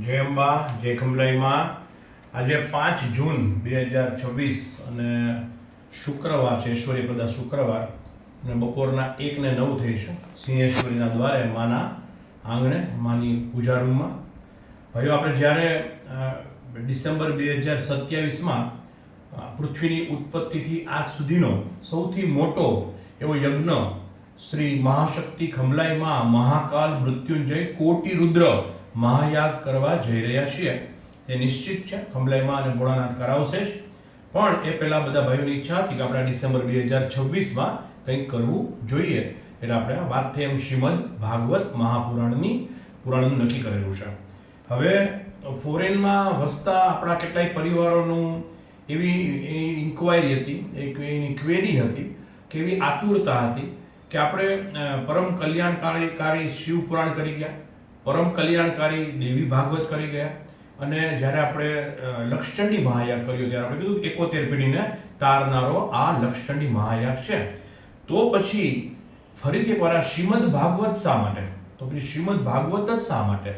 જય અંબા, જય ખંભલાઈમાં. આજે 5 જૂન 2026 અને શુક્રવાર છે, ઐશ્વર્ય પ્રદા શુક્રવાર, અને બપોરના 1:09 થઈ છે. સિંહેશ્વરીના દ્વારે માના આંગણે, માની પૂજા રૂમમાં. ભાઈઓ, આપણે જ્યારે ડિસેમ્બર 2027માં પૃથ્વીની ઉત્પત્તિથી આજ સુધીનો સૌથી મોટો એવો યજ્ઞ શ્રી મહાશક્તિ ખંભલાઈમાં મહાકાલ મૃત્યુંજય કોટી રુદ્ર મહાયાગ કરવા જઈ રહ્યા છીએ. એ નિશ્ચિત છે, ખંભલાઈમાં અને ભોળાનાથ કરાવશે જ. પણ એ પહેલા બધા ભાઈઓની ઈચ્છા હતી કે આપણે ડિસેમ્બર 2026માં કંઈક કરવું જોઈએ, એટલે આપણે વાત થઈ એમ શ્રીમદ ભાગવત પુરાણનું નક્કી કરેલું છે. હવે ફોરેનમાં વસતા આપણા કેટલાય પરિવારોનું એવી ઇન્ક્વાયરી હતી, એની ક્વેરી હતી, કે એવી આતુરતા હતી કે આપણે પરમ કલ્યાણકારી શિવ પુરાણ કરી ગયા, પરમ કલ્યાણકારી દેવી ભાગવત કરી ગયા, અને જ્યારે આપણે લક્ષચંડી મહાયાગ કર્યો ત્યારે આપણે કીધું 71 પેઢીને તારનારો આ લક્ષચંડી મહાયાગ છે. તો પછી ફરીથી એકવાર આ શ્રીમદ ભાગવત શા માટે? તો પછી શ્રીમદ ભાગવત જ શા માટે?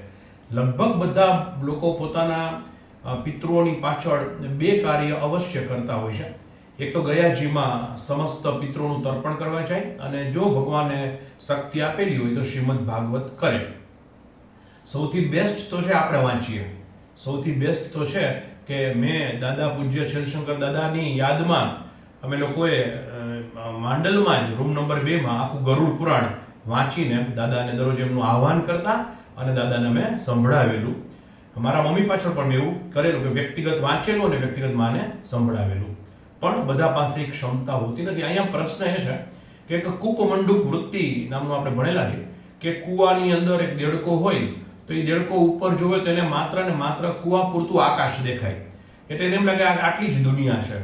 લગભગ બધા લોકો પોતાના પિતૃઓની પાછળ બે કાર્ય અવશ્ય કરતા હોય છે. એક તો ગયાજીમાં સમસ્ત પિતૃઓનું તર્પણ કરવા જાય, અને જો ભગવાને શક્તિ આપેલી હોય તો શ્રીમદ ભાગવત કરે. સૌથી બેસ્ટ તો છે આપણે વાંચીએ. સૌથી બેસ્ટ તો છે કે મેં દાદા પૂજ્ય છેલશંકર દાદાની યાદમાં અમે લોકોએ માંડલમાં જ રૂમ નંબર 2માં આખું ગરુડ પુરાણ વાંચીને દાદાને દરરોજ એમનું આહ્વાન કરતા અને દાદાને અમે સંભળાવેલું. મારા મમ્મી પાછળ પણ મેં એવું કરેલું કે વ્યક્તિગત વાંચેલું અને વ્યક્તિગત માને સંભળાવેલું. પણ બધા પાસે એક ક્ષમતા હોતી નથી. અહીંયા પ્રશ્ન એ છે કે એક કૂપમંડુક વૃત્તિ નામનું આપણે ભણેલા છે કે કૂવાની અંદર એક દેડકો હોય તો એ દેડકો ઉપર જોવે તો એને માત્ર ને માત્ર કૂવા પૂરતું આકાશ દેખાય, એટલે એને એમ લાગે આટલી જ દુનિયા છે.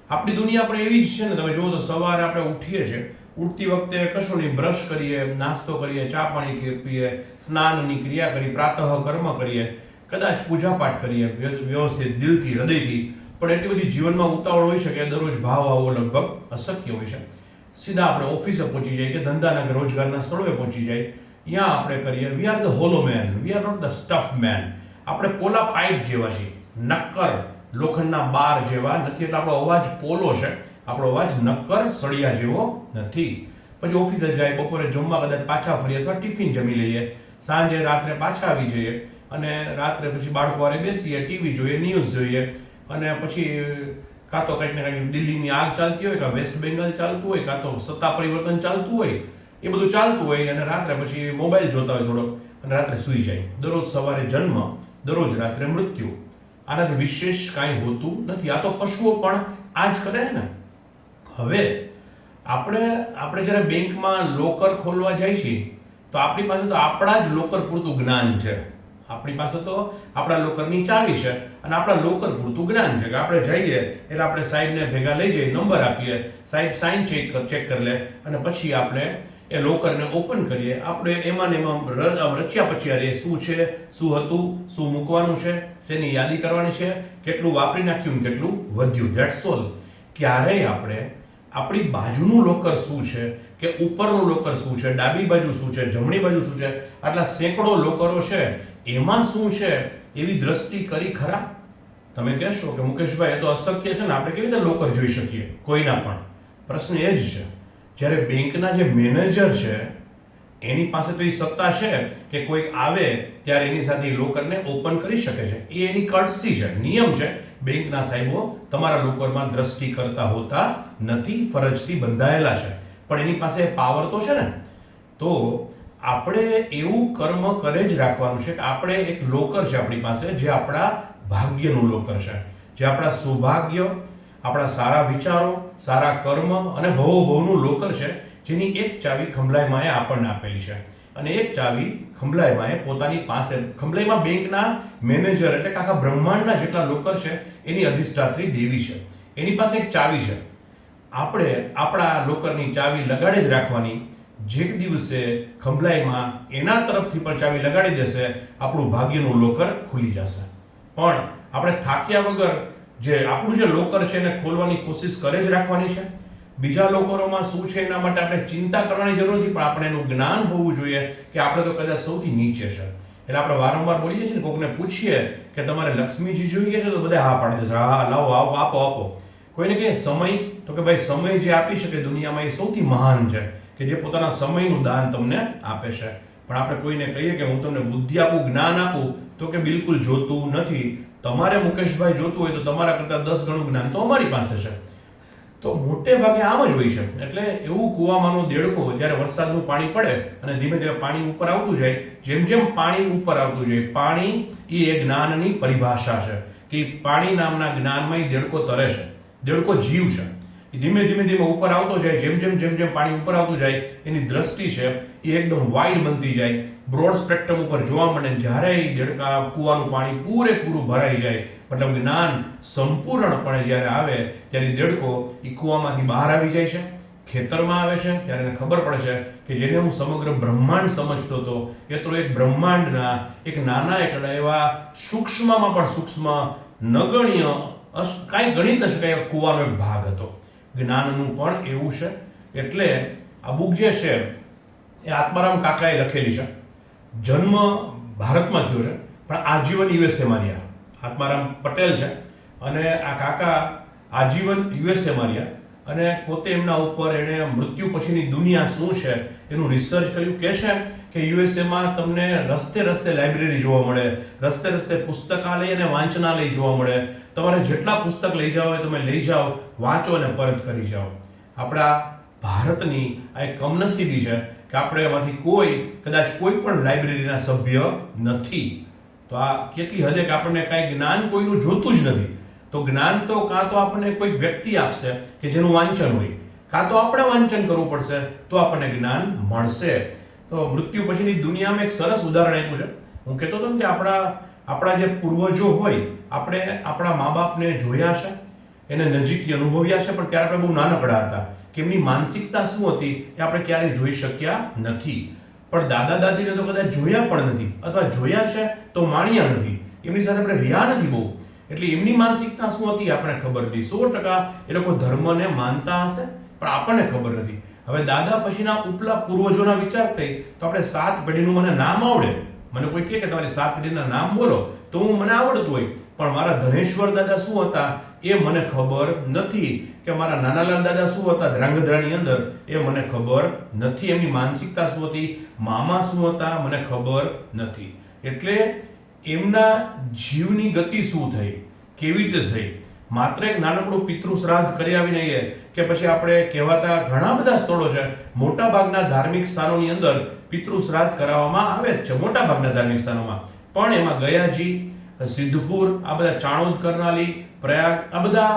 આપણી દુનિયા પણ એવી જ છે ને. તમે જુઓ તો સવારે આપણે ઉઠીએ છીએ, ઉઠતી વખતે કશું નહીં, બ્રશ કરીએ, નાસ્તો કરીએ, ચા પાણી પીએ, સ્નાનની ક્રિયા કરી, પ્રાતઃ કર્મ કરીએ, કદાચ પૂજાપાઠ કરીએ વ્યવસ્થિત દિલથી, હૃદયથી, પણ એટલી બધી જીવનમાં ઉતાવળ હોય છે કે દરરોજ ભાવ આવવો લગભગ અશક્ય હોય છે. સીધા આપણે ઓફિસે પહોંચી જાય કે ધંધાના કે રોજગારના સ્થળોએ પહોંચી જાય, ત્યાં આપણે કરીએ. We are the hollow men, we are not the stuff men. આપણે પોલા પાઇપ જેવા છીએ, નક્કર લોખંડના બાર જેવા નથી. એટલે આપણો અવાજ પોલો છે, આપણો અવાજ નક્કર સળિયા જેવો નથી. પછી ઓફિસે જાય, બપોરે જમવા કદાચ પાછા ફરીએ અથવા ટિફિન જમી લઈએ, સાંજે રાત્રે પાછા આવી જઈએ, અને રાત્રે પછી બાળકો હારે બેસીએ, ટીવી જોઈએ, ન્યૂઝ જોઈએ, અને પછી કાં તો કંઈક ને કંઈક દિલ્હીની આગ ચાલતી હોય, કાં વેસ્ટ બેંગાલ ચાલતું હોય, કાં તો સત્તા પરિવર્તન ચાલતું હોય, એ બધું ચાલતું હોય, અને રાત્રે પછી મોબાઈલ જોતા હોય થોડોક, અને રાત્રે સૂઈ જાય. દરરોજ સવારે જન્મ, દરરોજ રાત્રે મૃત્યુ. આનાથી વિશેષ કાંઈ હોતું નથી. આ તો પશુઓ પણ આ જ કરે છે ને. હવે આપણે જ્યારે બેંકમાં લોકર ખોલવા જાય છીએ તો આપણી પાસે તો આપણા જ લોકર પૂરતું જ્ઞાન છે. આપણી પાસે તો આપણા લોકરની ચાવી છે અને આપણા લોકર પૂરતું જ્ઞાન છે કે આપણે જઈએ એટલે આપણે સાહેબને ભેગા લઈ જઈએ, નંબર આપીએ, સાહેબ સાઇન ચેક કરી લે, અને પછી આપણે એ લોકરને ઓપન કરીએ. આપણે એમાં ને એમાં રચ્યા પચ્યા રહીએ, શું છે, શું હતું, શું મૂકવાનું છે, શેની યાદી કરવાની છે, કેટલું વાપરી નાખ્યું, કેટલું વધ્યું. That's all. ક્યારેય આપણે આપણી બાજુનું લોકર શું છે, કે ઉપરનું લોકર શું છે, ડાબી બાજુ શું છે, જમણી બાજુ શું છે, આટલા સેંકડો લોકરો છે, એમાં શું છે, એવી દ્રષ્ટિ કરી ખરા? તમે કહેશો કે મુકેશભાઈ એ તો અશક્ય છે ને, આપણે કેવી રીતે લોકર જોઈ શકીએ કોઈના પણ? પ્રશ્ન એ જ છે, જ્યારે બેંકના જે મેનેજર છે એની પાસે તો એ સત્તા છે કે કોઈક આવે ત્યારે એની સાથે એ લોકરને ઓપન કરી શકે છે. એ એની કર્ટસી છે, નિયમ છે. બેંકના સાહેબો તમારા લોકરમાં દ્રષ્ટિ કરતા હોતા નથી, ફરજથી બંધાયેલા છે, પણ એની પાસે પાવર તો છે ને. તો આપણે એવું કર્મ કરે જ રાખવાનું છે કે આપણે એક લોકર છે આપણી પાસે, જે આપણા ભાગ્યનું લોકર છે, જે આપણા સૌભાગ્ય, આપણા સારા વિચારો, સારા કર્મ અને ભવોભવનું લોકર છે, જેની એક ચાવી ખંભલાઈમાએ આપણને આપેલી છે. અને એક ચાવી ખંભલાઈમાએ પોતાની પાસે, ખંભલાઈમાં બેંકના મેનેજર એટલે કે આખા બ્રહ્માંડના જેટલા લોકર છે એની અધિષ્ઠાત્રી દેવી છે, એની પાસે એક ચાવી છે. આપણે આપણા લોકરની ચાવી લગાડી જ રાખવાની. જે દિવસે ખંભલાઈમાં એના તરફથી પણ ચાવી લગાડી દેશે, આપણું ભાગ્યનું લોકર ખુલી જશે. પણ આપણે થાક્યા વગર જે આપણું જે લોકર છે એને ખોલવાની કોશિશ કરે જ રાખવાની છે. બીજા લોકોમાં શું છે એના માટે આપણે ચિંતા કરવાની જરૂર નથી, પણ આપણે એનું જ્ઞાન હોવું જોઈએ કે આપણે તો કદાચ સૌથી નીચે છે. એટલે આપણે વારંવાર બોલીએ છીએ ને, કોકને પૂછીએ કે તમારે લક્ષ્મીજી જોઈએ છે, તો બધા હા પાડી દેશે, હા લાવો આપો આપો. કોઈને કહીએ સમય, તો કે ભાઈ સમય જે આપી શકે દુનિયામાં એ સૌથી મહાન છે, કે જે પોતાના સમયનું દાન તમને આપે છે. પણ આપણે કોઈને કહીએ કે હું તમને બુદ્ધિ આપું, જ્ઞાન આપું, તો કે બિલકુલ જોતું નથી. તમારે મુકેશભાઈ જોતું હોય તો તમારા કરતા 10 ગણું જ્ઞાન તો અમારી પાસે છે. તો મોટે ભાગે આમ જ હોય છે. એટલે એવું કૂવામાંનો દેડકો જ્યારે વરસાદનું પાણી પડે અને ધીમે ધીમે પાણી ઉપર આવતું જાય, જેમ જેમ પાણી ઉપર આવતું જાય, પાણી એ જ્ઞાનની પરિભાષા છે કે પાણી નામના જ્ઞાનમાં એ દેડકો તરે છે. દેડકો જીવ છે. એ ધીમે ધીમે ઉપર આવતો જાય, જેમ જેમ પાણી ઉપર આવતું જાય, એની દ્રષ્ટિ છે એ એકદમ વાઇડ બનતી જાય, બ્રોડ સ્પેક્ટ્રમ ઉપર જોવા મળે. જ્યારે એ દેડકા કૂવાનું પાણી પૂરેપૂરું ભરાઈ જાય, મતલબ જ્ઞાન સંપૂર્ણપણે જ્યારે આવે, ત્યારે દેડકો એ કૂવામાંથી બહાર આવી જાય છે, ખેતરમાં આવે છે. ત્યારે એને ખબર પડે છે કે જેને હું સમગ્ર બ્રહ્માંડ સમજતો હતો, એ તો એક બ્રહ્માંડના એક નાના એકડા એવા સૂક્ષ્મમાં પણ સૂક્ષ્મ, નગણ્ય, કાંઈ ગણી ન શકાય એવા કૂવાનો એક ભાગ હતો. જ્ઞાનનું પણ એવું છે. એટલે આ બુક જે છે એ આત્મારામ કાકાએ લખેલી છે. જન્મ ભારતમાં થયો છે, પણ આજીવન યુએસએમાં રહ્યા. આત્મારામ પટેલ છે અને આ કાકા આજીવન યુએસએમાં રહ્યા અને પોતે એમના ઉપર એણે મૃત્યુ પછીની દુનિયા શું છે એનું રિસર્ચ કર્યું. કહે છે કે યુએસએમાં તમને રસ્તે રસ્તે લાઇબ્રેરી જોવા મળે, રસ્તે રસ્તે પુસ્તકાલય અને વાંચનાલય જોવા મળે. તમારે જેટલા પુસ્તક લઈ જાઓ હોય તમે લઈ જાઓ, વાંચો અને પરત કરી જાઓ. આપણા ભારતની આ એક કમનસીબી છે કે આપણે એમાંથી કદાચ કોઈ પણ લાઇબ્રેરીના સભ્ય નથી. તો આ કેટલી હદે કે આપણને કાંઈ જ્ઞાન કોઈનું જોતું જ નથી. તો જ્ઞાન તો કાં તો આપણને કોઈ વ્યક્તિ આપશે કે જેનું વાંચન હોય, કાં તો આપણે વાંચન કરવું પડશે તો આપણને જ્ઞાન મળશે. તો મૃત્યુ પછીની દુનિયામાં એક સરસ ઉદાહરણ આપ્યું છે. હું કહેતો હતો કે આપણા જે પૂર્વજો હોય, આપણે આપણા મા બાપને જોયા છે, એને નજીકથી અનુભવ્યા છે, પણ ત્યારે આપણે બહુ નાનકડા હતા કે એમની માનસિકતા શું હતી એ આપણે ક્યારેય જોઈ શક્યા નથી. પણ દાદા દાદીને તો કદાચ જોયા પણ નથી, અથવા જોયા છે તો માણ્યા નથી, એમની સાથે આપણે રહ્યા નથી બહુ. એટલે એમની માનસિકતા શું હતી આપણને ખબર નથી. 100% એ લોકો ધર્મને માનતા હશે, પણ આપણને ખબર નથી. હવે દાદા પછીના ઉપલા પૂર્વજોના વિચાર થઈ તો આપણે 7 પેઢીનું મને નામ આવડે. મને કોઈ કહે કે તમારી 7 પેઢીના નામ બોલો, તો મને આવડતું હોય, પણ મારા ધનેશ્વર દાદા શું હતા એ મને ખબર નથી, કે મારા નાનાલાલ દાદા શું હતા ધ્રાંગધ્રાની અંદર એ મને ખબર નથી. એમની માનસિકતા શું હતી, મામા શું હતા, મને ખબર નથી. એટલે એમના જીવની ગતિ શું થઈ, કેવી રીતે થઈ. માત્ર એક નાનકડું પિતૃ શ્રાદ્ધ કરી આવીને કે પછી આપણે કહેવાતા ઘણા બધા સ્થળો છે, મોટા ભાગના ધાર્મિક સ્થાનોની અંદર પિતૃ શ્રાદ્ધ કરાવવામાં આવે જ છે, મોટા ભાગના ધાર્મિક સ્થાનોમાં. પણ એમાં ગયાજી, સિદ્ધપુર, આ બધા ચાણોદ, કરનાલી, પ્રયાગ, આ બધા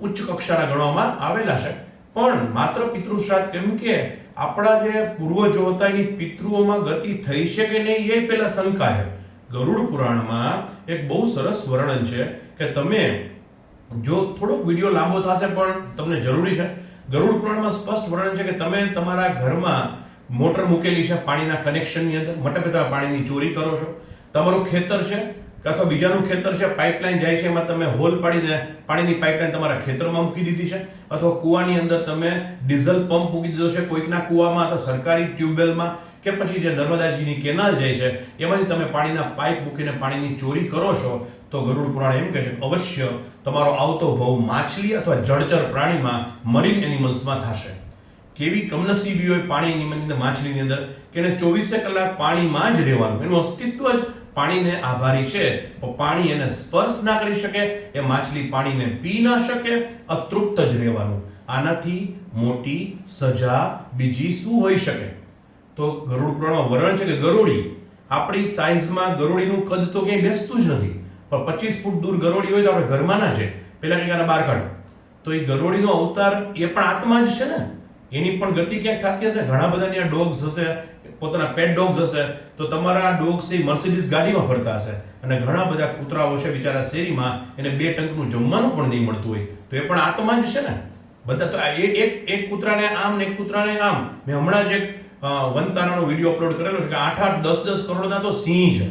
ઉચ્ચ કક્ષાના ગણવામાં આવેલા છે. પણ માત્ર પિતૃ શ્રાદ્ધ કેમ કે આપણા જે પૂર્વજો હતા એની પિતૃઓમાં ગતિ થઈ છે કે નહીં એ પહેલા શંકા છે. ગરુડ પુરાણમાં એક બહુ સરસ વર્ણન છે કે તમે જો થોડોક વિડીયો લાંબો થશે પણ તમને જરૂરી છે. ગરુડ પુરાણમાં સ્પષ્ટ વર્ણન છે કે તમે તમારા ઘરમાં મોટર મૂકેલી છે પાણીના કનેક્શનની અંદર, મટકે તમે પાણીની ચોરી કરો છો. તમારું ખેતર છે અથવા બીજાનું ખેતર છે, પાઇપલાઇન જાય છે, એમાં તમે હોલ પાડીને પાણીની પાઇપલાઇન તમારા ખેતરમાં મૂકી દીધી છે, અથવા કૂવાની અંદર તમે ડીઝલ પંપ મૂકી દીધો છે કોઈકના કૂવામાં અથવા સરકારી ટ્યુબવેલમાં, કે પછી જે નર્મદાજીની કેનાલ જાય છે એમાંથી તમે પાણીના પાઇપ મૂકીને પાણીની ચોરી કરો છો, તો ગરુડ પુરાણ એમ કહે છે અવશ્ય તમારો આવતો ભવ માછલી અથવા જળચર પ્રાણીમાં, મરીન એનિમલ્સમાં થશે. કેવી કમનસીબી હોય પાણીની અંદર, માછલીની અંદર, કે એને 24 કલાક પાણીમાં જ રહેવાનું, એનું અસ્તિત્વ જ પાણીને આભારી છે. પાણી એને સ્પર્શ ના કરી શકે, એ માછલી પાણીને પી ના શકે, અતૃપ્ત જ રહેવાનું. આનાથી મોટી સજા બીજી શું હોઈ શકે? તો ગરુડ પુરાણમાં વર્ણન છે કે ગરુડી આપણી સાઈઝમાં, ગરુડીનું કદ તો ક્યાંય બેસતું જ નથી, પણ 25 ફૂટ દૂર ગરુડી હોય તો આપણે ઘરમાં ના છે, પેલા કંઈક આને બહાર કાઢો. તો એ ગરુડીનો અવતાર એ પણ આત્મા જ છે ને, એની પણ ગતિ ક્યાંક થતી હશે. ઘણા બધાની આ ડોગ્સ હશે, પોતાના પેટ ડોગ્સ હશે, તો તમારા ડોગ્સ એ મર્સિડીઝ ગાડીમાં ફરતા હશે, અને ઘણા બધા કૂતરાઓ છે બિચારા શેરીમાં, એને 2 ટંકનું જમવાનું પણ નહીં મળતું હોય, તો એ પણ આત્મા જ છે ને. બધા તો એક કૂતરાને આમ ને એક કૂતરાને આમ. મેં હમણાં જ એક વનતારાનો વિડીયો અપલોડ કરેલો છે કે 8-8, 10-10 કરોડના તો સિંહ છે.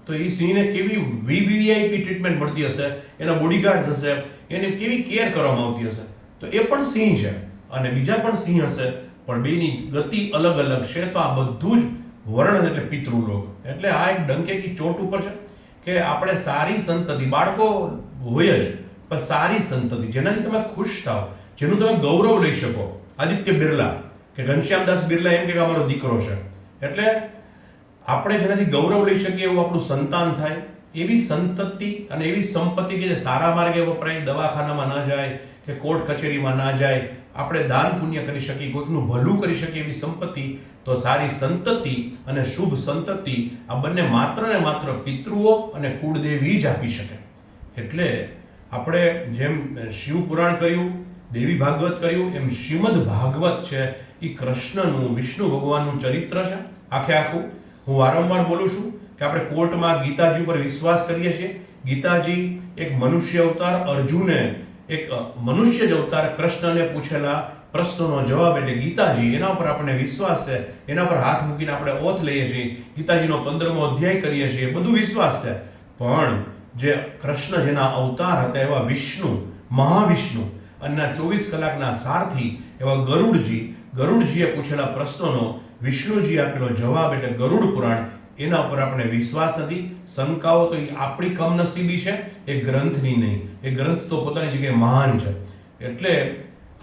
તો એ સિંહને કેવી વીવીઆઈપી ટ્રીટમેન્ટ મળતી હશે, એના બોડીગાર્ડ્સ હશે, એને કેવી કેર કરવામાં આવતી હશે. તો એ પણ સિંહ છે અને બીજા પણ સિંહ હશે, પણ બેની ગતિ અલગ અલગ છે. તો આ બધું જ વર્ણન એટલે પિતૃલોક. એટલે આ એક ડંકેકી ચોટ ઉપર છે કે આપણે સારી સંતતિ, બાળકો હોય જ, પણ સારી સંતતિ જેનાથી તમે ખુશ થાવ, જેનું તમે ગૌરવ લઈ શકો. આદિત્ય બિરલા કે ઘનશ્યામદાસ બિરલા એમ કે અમારો દીકરો છે, એટલે આપણે જેનાથી ગૌરવ લઈ શકીએ એવું આપણું સંતાન થાય, એવી સંતતિ અને એવી સંપત્તિ કે જે સારા માર્ગે વપરાય, દવાખાનામાં ના જાય કે કોર્ટ કચેરીમાં ના જાય, આપણે દાન પુણ્ય કરી શકીએ, કોઈકનું ભલું કરી શકીએ એવી સંપત્તિ. તો સારી સંતતિ અને શુભ સંતતિ આ બંને માત્ર ને માત્ર પિતૃઓ અને કુળદેવી જ આપી શકે. એટલે આપણે જેમ શિવ પુરાણ કર્યું, દેવી ભાગવત કર્યું, એમ શ્રીમદ ભાગવત છે એ કૃષ્ણનું, વિષ્ણુ ભગવાનનું ચરિત્ર છે આખે આખું. હું વારંવાર બોલું છું કે આપણે કોર્ટમાં ગીતાજી ઉપર વિશ્વાસ કરીએ છીએ. ગીતાજી એક મનુષ્ય અવતાર, અર્જુને એક મનુષ્ય જ અવતાર કૃષ્ણને પૂછેલા પ્રશ્નોનો જવાબ એટલે ગીતાજી, એના ઉપર આપણને વિશ્વાસ છે, એના પર હાથ મૂકીને આપણે ઓથ લઈએ છીએ, ગીતાજીનો 15મો અધ્યાય કરીએ છીએ, બધું વિશ્વાસ છે. પણ જે કૃષ્ણ જેના અવતાર હતા એવા વિષ્ણુ, મહાવિષ્ણુ અને 24 કલાકના સારથી એવા ગરુડજીએ પૂછેલા પ્રશ્નોનો વિષ્ણુજી આપેલો જવાબ એટલે ગરુડ પુરાણ, એના ઉપર આપણે વિશ્વાસ નથી. શંકાઓ તો એ આપણી કમનસીબી છે, એ ગ્રંથની નહીં. એ ગ્રંથ તો પોતાની જગ્યાએ મહાન છે. એટલે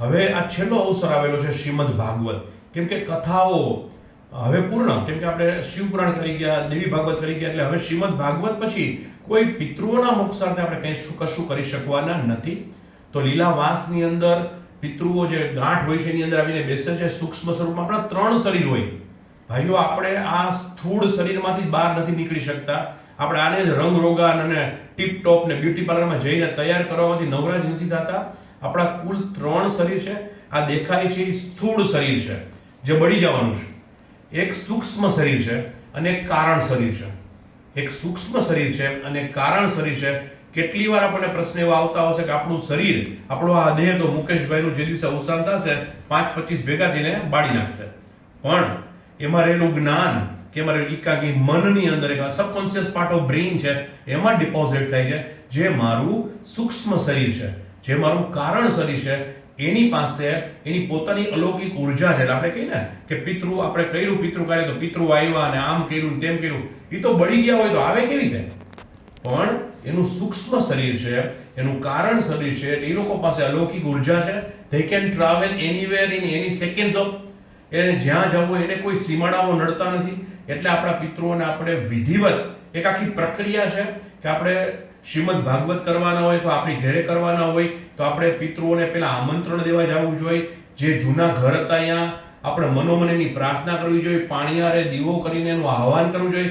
હવે આ છેલ્લો અવસર આવેલો છે શ્રીમદ ભાગવત, કેમ કે કથાઓ હવે પૂર્ણ, કેમ કે આપણે શિવપુરાણ કરી ગયા, દેવી ભાગવત કરી ગયા, એટલે હવે શ્રીમદ ભાગવત પછી કોઈ પિતૃઓના મોક્ષાર્થે આપણે કશું કરી શકવાના નથી. તો લીલાવાસની અંદર પિતૃઓ જે ગાંઠ હોય છે એની અંદર આવીને બેસે છે. સૂક્ષ્મ સ્વરૂપમાં આપણા 3 શરીર હોય ભાઈઓ, આપણે આ સ્થૂળ શરીરમાંથી બહાર નથી નીકળી શકતા. આપણે આને જ રંગરોગાન અને ટીપ ટોપ ને બ્યુટી પાર્લરમાં જઈને તૈયાર કરવામાંથી નવરા જ નથી થતા. આપણા કુલ 3 શરીર છે. આ દેખાય છે એ સ્થૂળ શરીર છે જે બળી જવાનું છે, એક સૂક્ષ્મ શરીર છે અને એક કારણ શરીર છે. એક સૂક્ષ્મ શરીર છે અને એક કારણ શરીર છે. કેટલી વાર આપણને પ્રશ્ન એવા આવતા હશે કે આપણું શરીર, આપણો આ દેહ તો મુકેશભાઈનું જે દિવસે અવસાન થશે 5-25 ભેગા થઈને બાળી નાખશે, પણ એમાં રહેલું જ્ઞાન કે એમાં એકાકી મનની અંદર એક સબકોન્શિયસ પાર્ટ ઓફ બ્રેઇન છે, એમાં ડિપોઝિટ થાય છે. જે મારું સૂક્ષ્મ શરીર છે, જે મારું કારણ શરીર છે, એની પાસે એની પોતાની અલૌકિક ઉર્જા છે. આપણે કહીએ ને કે પિતૃ, આપણે કર્યું પિતૃ કાર્ય તો પિતૃ આવ્યા અને આમ કર્યું તેમ કર્યું, એ તો બળી ગયા હોય તો આવે કેવી રીતે? પણ એનું સૂક્ષ્મ શરીર છે, એનું કારણ શરીર છે, એ લોકો પાસે અલૌકિક ઉર્જા છે. they can travel anywhere in any seconds of, એને જ્યાં જવું એને કોઈ સીમાડાઓ નડતા નથી. એટલે આપણા પિતૃઓને આપણે વિધિવત એક આખી પ્રક્રિયા છે કે આપણે શ્રીમદ ભાગવત કરવાના હોય તો આપણી ઘરે કરવાના હોય તો આપણે પિતૃઓને પહેલા આમંત્રણ દેવા જવું જોઈએ. જે જૂના ઘર હતા અહીંયા આપણે મનોમન એની પ્રાર્થના કરવી જોઈએ, પાણીયારે દીવો કરીને એનું આહવાન કરવું જોઈએ.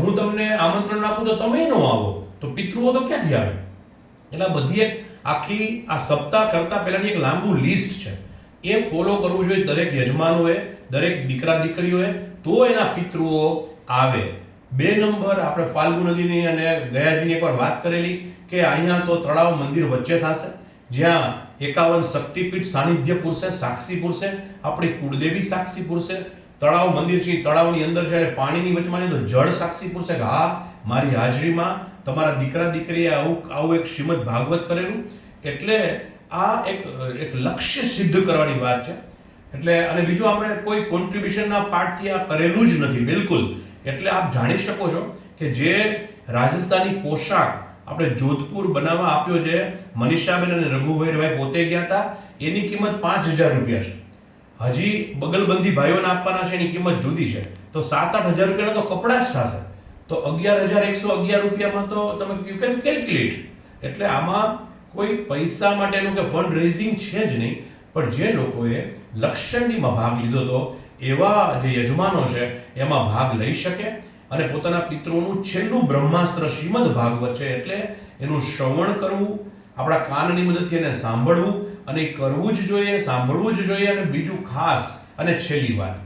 હું તમને આમંત્રણ આપું તો તમે ન આવો તો પિતૃઓ તો ક્યાંથી આવે? એટલે બધી એક આખી આ સપ્તાહ કરતા પહેલાની એક લાંબુ લિસ્ટ છે, એ ફોલો કરવું જોઈએ દરેક યજમાનોએ, દરેક દીકરા દીકરીઓએ, તો એના પિતૃઓ આવે. 2 નંબર, આપણે ફાલ્ગુ નદીની અને ગયાજીની એકવાર વાત કરેલી કે અહીંયા તો તળાવ મંદિર વચ્ચે થશે, જ્યાં 51 શક્તિપીઠ સાનિધ્ય પુરશે, સાક્ષી પુરશે, આપણી કુળદેવી સાક્ષી પુરશે. તળાવ મંદિર છે, તળાવની અંદર છે, પાણીની વચમાં તો જળ સાક્ષી પુરશે કે હા મારી હાજરીમાં તમારા દીકરા દીકરીએ આવું એક શ્રીમદ ભાગવત કરેલું. એટલે આ એક લક્ષ્ય સિદ્ધ કરવાની વાત છે. એટલે અને બીજું આપણે કોઈ કોન્ટ્રીબ્યુશનના પાર્ટથી આ કરેલું જ નથી બિલકુલ. એટલે આપ જાણી શકો છો કે જે રાજસ્થાની પોશાક આપણે જોધપુર બનાવવા આપ્યો છે, મનીષાબેન અને રઘુભાઈ પોતે ગયા હતા, એની કિંમત 5000 રૂપિયા છે. હજી બગલબંધી ભાઈઓને આપવાના છે, એની કિંમત જુદી છે. તો 7-8 હજાર રૂપિયાના તો કપડા જ થશે. તો 11111 રૂપિયામાં તો તમે યુ કેન કેલ્ક્યુલેટ. એટલે આમાં કોઈ પૈસા માટેનું કે ફંડ રેઝિંગ છે જ નહીં. પણ જે લોકોએ લક્ષચંડીમાં ભાગ લીધો હતો એવા જે યજમાનો છે એમાં ભાગ લઈ શકે અને પોતાના પિતૃઓનું છેલ્લું બ્રહ્માસ્ત્ર શ્રીમદ ભાગવત છે, એટલે એનું શ્રવણ કરવું, આપણા કાનની મદદથી એને સાંભળવું, અને કરવું જ જોઈએ, સાંભળવું જ જોઈએ. અને બીજું ખાસ અને છેલ્લી વાત,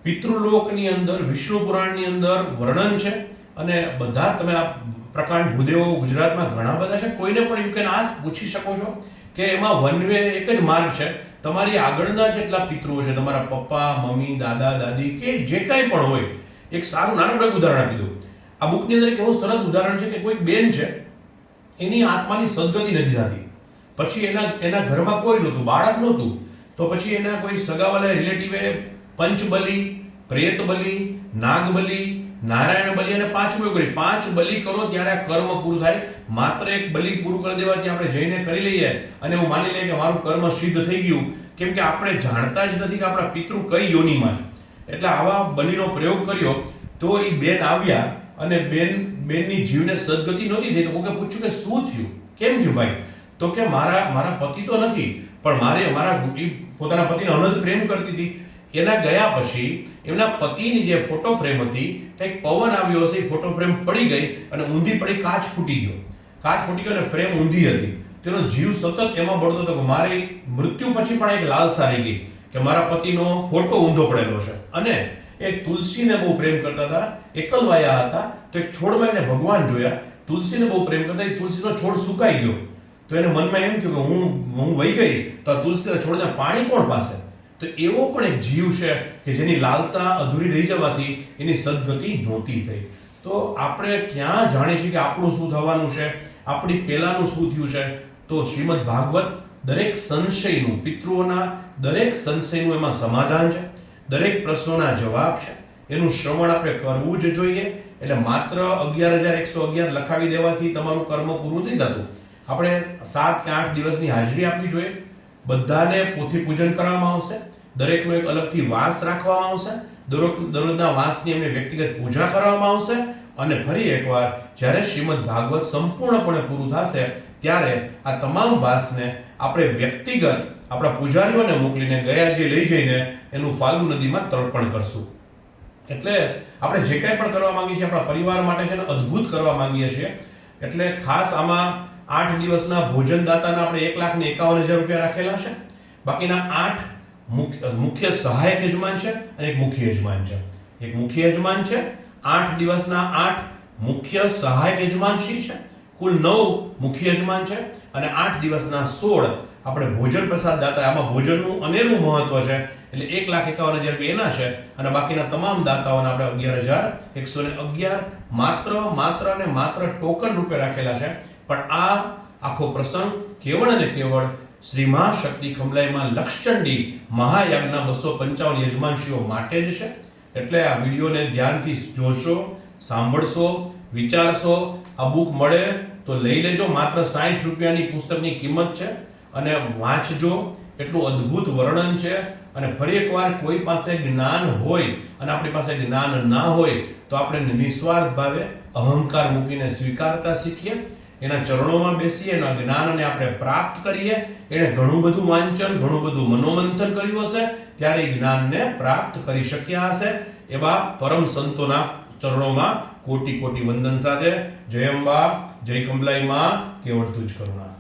પિતૃલોકની અંદર વિષ્ણુ પુરાણની અંદર વર્ણન છે અને બધા તમે આ પ્રકાંડ ભૂદેવો ગુજરાતમાં ઘણા બધા છે, કોઈને પણ યુ કેન આસ્ક, પૂછી શકો છો કે એમાં વન વે એક જ માર્ગ છે. તમારી આગળના જેટલા પિતૃઓ છે, તમારા પપ્પા, મમ્મી, દાદા, દાદી કે જે કાંઈ પણ હોય, એક સારું નાનકડું ઉદાહરણ આપી દઉં. આ બુકની અંદર એક એવું સરસ ઉદાહરણ છે કે કોઈ બેન છે, એની આત્માની સદગતિ નથી થતી, પછી એના ઘરમાં કોઈ નહોતું, બાળક નહોતું, તો પછી એના કોઈ સગાવાલા રિલેટિવે પંચબલી પ્રેત બલિ, નાગ બલિ, નારાયણ બલિ અને 5મો યોગ બલિ. 5 બલિ કરો ત્યારે આ કર્મ પૂરું થાય. માત્ર એક બલિ પૂરું કરી દેવાથી આપણે જઈને કરી લઈએ અને એવું માની લઈએ કે મારું કર્મ સિદ્ધ થઈ ગયું, કેમ કે આપણે જાણતા જ નથી કે આપણા પિતૃ કઈ યોનિમાં છે. એટલે આવા બલિનો પ્રયોગ કર્યો તો એ બેન આવ્યા અને બેનની જીવને સદગતિ નહોતી થઈ. તો કોકે પૂછ્યું કે શું થયું, કેમ થયું ભાઈ? તો કે મારા પતિ તો નથી, પણ મારા પોતાના પતિને અનંત પ્રેમ કરતી હતી. એના ગયા પછી એમના પતિની જે ફોટો ફ્રેમ હતી, કંઈક પવન આવ્યો હશે, ફોટો ફ્રેમ પડી ગઈ અને ઊંધી પડી, કાચ ફૂટી ગયો. કાચ ફૂટી ગયો અને ફ્રેમ ઊંધી હતી. તેનો જીવ સતત એમાં બળતો હતો કે મારી મૃત્યુ પછી પણ એક લાલસા રહી ગઈ કે મારા પતિનો ફોટો ઊંધો પડેલો છે. અને એક તુલસીને બહુ પ્રેમ કરતા હતા, એકલવાયા હતા. તો એક છોડમાં એને ભગવાન જોયા. તુલસીને બહુ પ્રેમ કરતા, એ તુલસીનો છોડ સુકાઈ ગયો. તો એને મનમાં એમ થયું કે હું વહી ગઈ તો આ તુલસીના છોડને પાણી કોણ પાસે? તો એવો પણ એક જીવ છે કે જેની લાલસા અધૂરી રહી જવાથી એની સદગતિ નહોતી થઈ. તો આપણે ક્યાં જાણીએ છીએ કે આપણું શું થવાનું છે, આપણી પહેલાનું શું થયું છે? તો શ્રીમદ ભાગવત દરેક સંશયનું, પિતૃઓના દરેક સંશયનું એમાં સમાધાન છે, દરેક પ્રશ્નોના જવાબ છે. એનું શ્રવણ આપણે કરવું જ જોઈએ. એટલે માત્ર 11,111 લખાવી દેવાથી તમારું કર્મ પૂરું નથી થતું. આપણે 7 કે 8 દિવસની હાજરી આપવી જોઈએ. બધાને પોથી પૂજન કરવામાં આવશે, દરેકનો એક અલગથી વાસ રાખવામાં આવશે, દરરોજના વાસની એમને વ્યક્તિગત પૂજા કરવામાં આવશે. અને ફરી એકવાર જ્યારે શ્રીમદ ભાગવત સંપૂર્ણપણે પૂરું થશે ત્યારે આ તમામ વાસને આપણે વ્યક્તિગત આપણા પૂજારીઓને મોકલીને ગયાજી લઈ જઈને એનું ફાલ્ગુ નદીમાં તર્પણ કરશું. એટલે આપણે જે કંઈ પણ કરવા માંગીએ છીએ આપણા પરિવાર માટે છે ને અદ્ભુત કરવા માંગીએ છીએ. એટલે ખાસ આમાં 8 દિવસના ભોજનદાતાના આપણે 1,51,000 રૂપિયા રાખેલા છે. બાકીના 8 મુખ્ય સહાયક યજમાન છે અને એક મુખ્ય યજમાન છે. એક મુખ્ય યજમાન છે, 8 દિવસના 8 મુખ્ય સહાયક યજમાનશ્રી છે, કુલ 9 મુખ્ય યજમાન છે અને 8 દિવસના 16 આપણે ભોજન પ્રસાદ દાતા. આમાં ભોજનનું અનેરું મહત્વ છે. એટલે 1,51,000 રૂપિયા એના છે અને બાકીના તમામ દાતાઓને આપણે 11,111 માત્ર ટોકન રૂપે રાખેલા છે. પણ આ આખો પ્રસંગ કેવળ અને કેવળ શ્રી મહાશક્તિ ખંભલાઈમાં લક્ષચંડી મહાયાગના 255 યજમાનશ્રીઓ માટે જ છે. એટલે આ વિડીયોને ધ્યાનથી જોશો, સાંભળશો, વિચારશો. આ બુક મળે તો લઈ લેજો. માત્ર 60 રૂપિયાની પુસ્તકની કિંમત છે અને વાંચજો. એટલું અદ્ભુત વર્ણન છે. અને ફરી એકવાર કોઈ પાસે જ્ઞાન હોય અને આપણી પાસે જ્ઞાન ના હોય તો આપણે નિસ્વાર્થ ભાવે અહંકાર મૂકીને સ્વીકારતા શીખીએ, એના ચરણોમાં બેસીએ, એના જ્ઞાનને આપણે પ્રાપ્ત કરીએ. એણે ઘણું બધું વાંચન, ઘણું બધું મનોમંથન કર્યું હશે ત્યારે એ જ્ઞાનને પ્રાપ્ત કરી શક્યા હશે. એવા પરમ સંતોના ચરણોમાં કોટી કોટી વંદન સાથે જય અંબા, જય કંબલાઈ માં, કેવળ તુજ કરુણા.